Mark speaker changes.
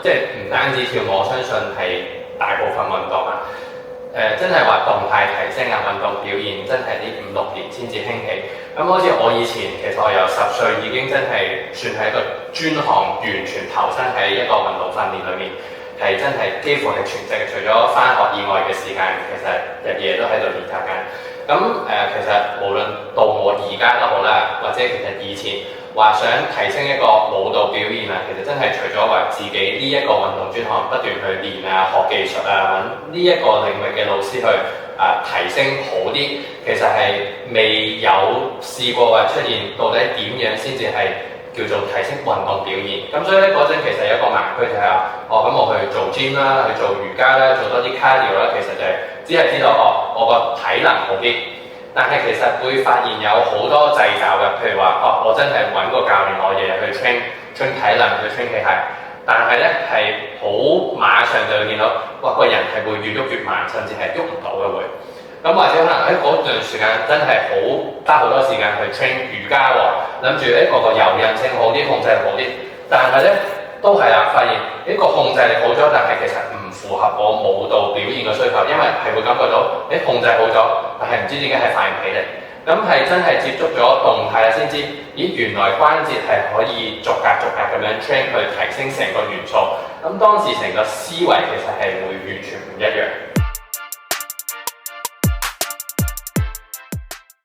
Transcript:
Speaker 1: 即係唔單止跳舞，我相信係大部分運動啊，真係話動態提升啊，運動表現真係呢5、6年先至興起。咁好似我以前，其實我由10歲已經真係算係一個專項，完全投身喺一個運動訓練裏面，係真係幾乎係全職嘅。除咗返學以外嘅時間，其實日夜都喺度練習緊。咁其實無論到我而家都好啦，或者其實以前話想提升一個舞蹈表現啊，其實真係除咗話自己呢一個運動專項不斷去練啊、學技術啊，揾呢一個領域嘅老師去提升好啲，其實係未有試過話出現到底點樣先至係叫做提升運動表現。咁所以咧嗰陣其實有一個盲區就係咁我去做 gym 啦，去做瑜伽啦，做多啲 cardio 啦，其實就係只係知道我個體能好啲。但係其實會發現有好多掣肘嘅，譬如話我真係揾個教練，我日日去 train 體能，去 train 器械，但係咧係好馬上就會見到，個人係會越喐越慢，甚至係喐唔到嘅會。咁或者可能喺嗰段時間真係花好多時間去 train 瑜伽喎，諗住個柔韌性好啲，控制力好啲，但係咧都係啦，發現個控制力好咗，但係其實唔符合我舞蹈表現嘅需求，因為係會感覺到控制好咗，但係唔知點解係快唔起嚟。咁係真係接觸咗動態先知，原來關節係可以逐格咁樣 train 去提升成個元素。咁當時成個思維其實係會完全唔一樣。